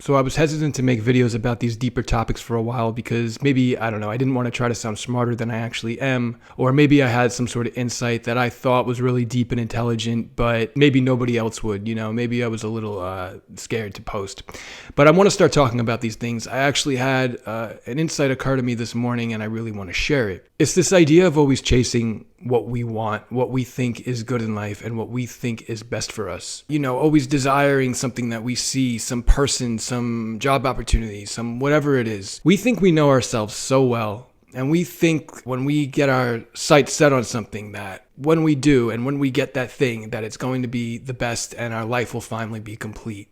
So I was hesitant to make videos about these deeper topics for a while because maybe, I don't know, I didn't want to try to sound smarter than I actually am. Or maybe I had some sort of insight that I thought was really deep and intelligent, but maybe nobody else would, maybe I was a little scared to post. But I want to start talking about these things. I actually had an insight occur to me this morning and I really want to share it. It's this idea of always chasing what we want, what we think is good in life, and what we think is best for us. Always desiring something that we see, some person, some job opportunity, some whatever it is. We think we know ourselves so well, and we think when we get our sights set on something that when we do and when we get that thing that it's going to be the best and our life will finally be complete.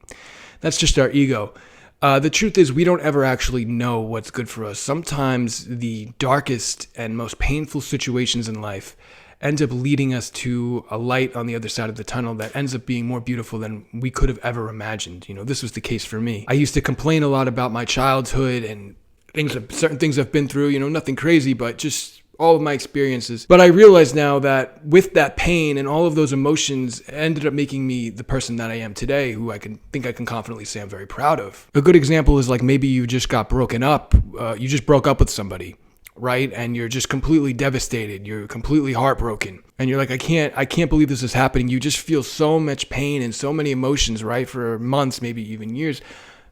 That's just our ego. The truth is we don't ever actually know what's good for us. Sometimes the darkest and most painful situations in life end up leading us to a light on the other side of the tunnel that ends up being more beautiful than we could have ever imagined. This was the case for me. I used to complain a lot about my childhood and certain things I've been through, nothing crazy, but just all of my experiences. But I realize now that with that pain and all of those emotions ended up making me the person that I am today, who I can confidently say I'm very proud of. A good example is like maybe you just got broken up. You just broke up with somebody, right? And you're just completely devastated. You're completely heartbroken. And you're like, I can't believe this is happening. You just feel so much pain and so many emotions, right? For months, maybe even years.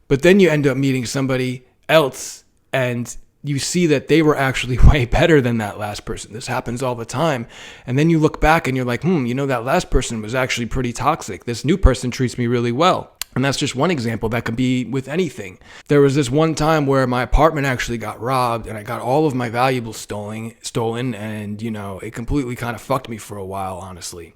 But then you end up meeting somebody else and you see that they were actually way better than that last person. This happens all the time. And then you look back and you're like, that last person was actually pretty toxic. This new person treats me really well. And that's just one example. That could be with anything. There was this one time where my apartment actually got robbed and I got all of my valuables stolen. And, it completely kind of fucked me for a while, honestly.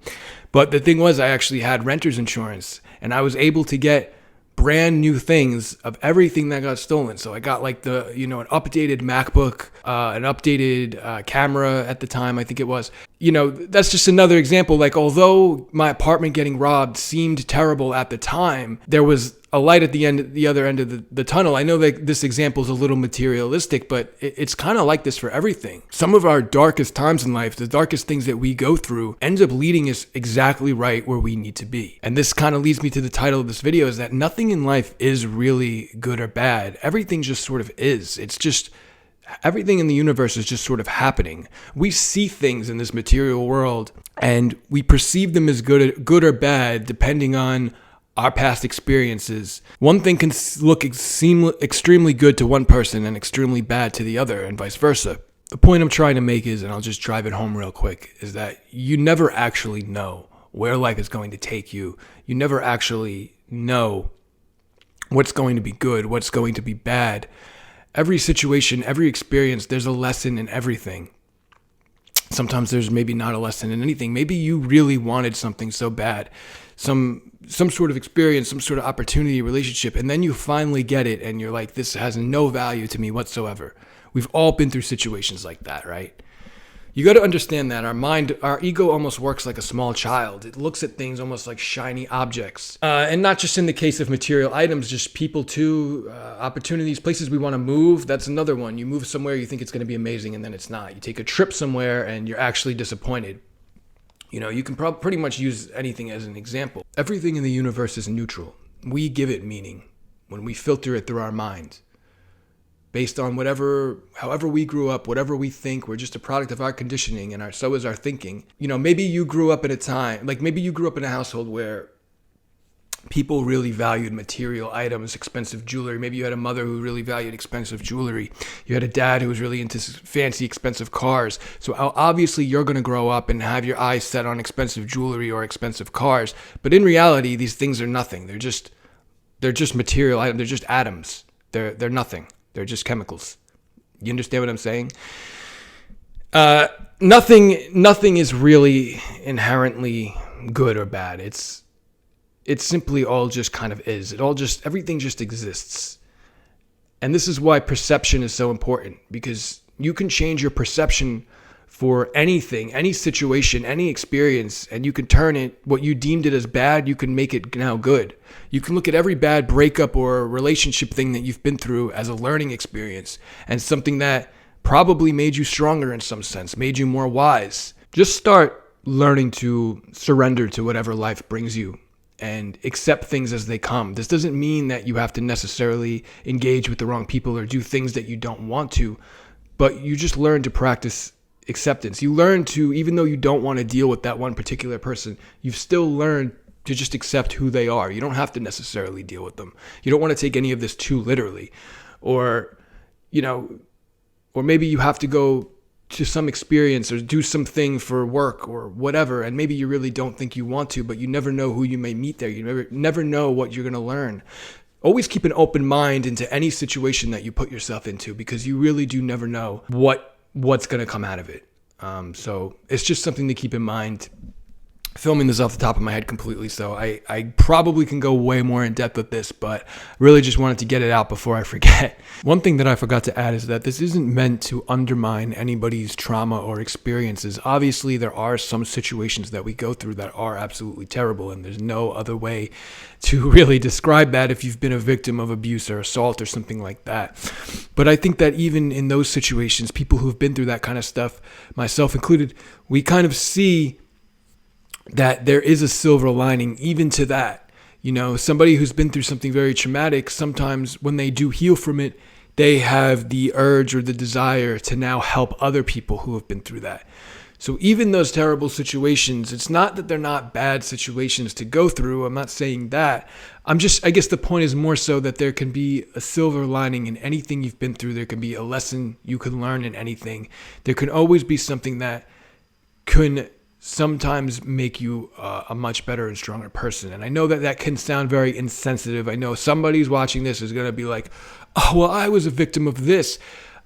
But the thing was, I actually had renter's insurance and I was able to get brand new things of everything that got stolen. So I got like an updated MacBook, an updated camera at the time, I think it was. That's just another example. Like, although my apartment getting robbed seemed terrible at the time, there was a light at the other end of the tunnel. I know that this example is a little materialistic, but it's kind of like this for everything. Some of our darkest times in life, the darkest things that we go through, ends up leading us exactly right where we need to be. And this kind of leads me to the title of this video, is that nothing in life is really good or bad. Everything just sort of is. It's just everything in the universe is just sort of happening. We see things in this material world and we perceive them as good or bad depending on our past experiences. One thing can look extremely good to one person and extremely bad to the other, and vice versa. The point I'm trying to make is, and I'll just drive it home real quick, is that you never actually know where life is going to take you. You never actually know what's going to be good, what's going to be bad. Every situation, every experience, there's a lesson in everything. Sometimes there's maybe not a lesson in anything. Maybe you really wanted something so bad, some sort of experience, some sort of opportunity, relationship, and then you finally get it and you're like, this has no value to me whatsoever. We've all been through situations like that, right? You got to understand that our ego almost works like a small child. It looks at things almost like shiny objects. And not just in the case of material items, just people too, opportunities, places we want to move. That's another one. You move somewhere, you think it's going to be amazing, and then it's not. You take a trip somewhere and you're actually disappointed. You can pretty much use anything as an example. Everything in the universe is neutral. We give it meaning when we filter it through our mind. Based on however we grew up, whatever we think, we're just a product of our conditioning, and so is our thinking. Maybe you grew up in a household where people really valued material items, expensive jewelry. Maybe you had a mother who really valued expensive jewelry. You had a dad who was really into fancy, expensive cars. So obviously you're going to grow up and have your eyes set on expensive jewelry or expensive cars. But in reality, these things are nothing. They're just material items. They're just atoms. They're nothing. They're just chemicals. You understand what I'm saying? Nothing is really inherently good or bad. It's simply all just kind of is. Everything just exists. And this is why perception is so important, because you can change your perception for anything, any situation, any experience, and you can turn it, what you deemed it as bad, you can make it now good. You can look at every bad breakup or relationship thing that you've been through as a learning experience and something that probably made you stronger in some sense, made you more wise. Just start learning to surrender to whatever life brings you and accept things as they come. This doesn't mean that you have to necessarily engage with the wrong people or do things that you don't want to, but you just learn to practice acceptance. You learn to, even though you don't want to deal with that one particular person, you've still learned to just accept who they are. You don't have to necessarily deal with them. You don't want to take any of this too literally. Or, or maybe you have to go to some experience or do something for work or whatever, and maybe you really don't think you want to, but you never know who you may meet there. You never know what you're going to learn. Always keep an open mind into any situation that you put yourself into, because you really do never know what's going to come out of it. So it's just something to keep in mind. Filming this off the top of my head completely, so I probably can go way more in depth with this, but really just wanted to get it out before I forget. One thing that I forgot to add is that this isn't meant to undermine anybody's trauma or experiences. Obviously, there are some situations that we go through that are absolutely terrible, and there's no other way to really describe that if you've been a victim of abuse or assault or something like that. But I think that even in those situations, people who've been through that kind of stuff, myself included, we kind of see that there is a silver lining even to that. Somebody who's been through something very traumatic, sometimes when they do heal from it, they have the urge or the desire to now help other people who have been through that. So even those terrible situations, it's not that they're not bad situations to go through. I'm not saying that. I guess the point is more so that there can be a silver lining in anything you've been through. There can be a lesson you can learn in anything. There can always be something that can sometimes make you a much better and stronger person. And I know that can sound very insensitive. I know somebody's watching this is going to be like, oh, well, I was a victim of this.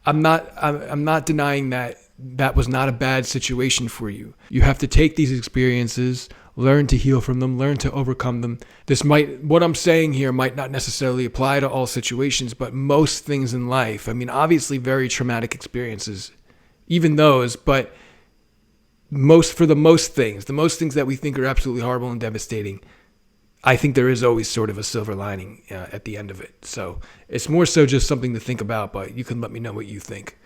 I'm not denying that was not a bad situation for you. You have to take these experiences, learn to heal from them, learn to overcome them. What I'm saying here might not necessarily apply to all situations, but most things in life. I mean, obviously very traumatic experiences, even those, but the most things that we think are absolutely horrible and devastating, I think there is always sort of a silver lining at the end of it. So it's more so just something to think about, but you can let me know what you think.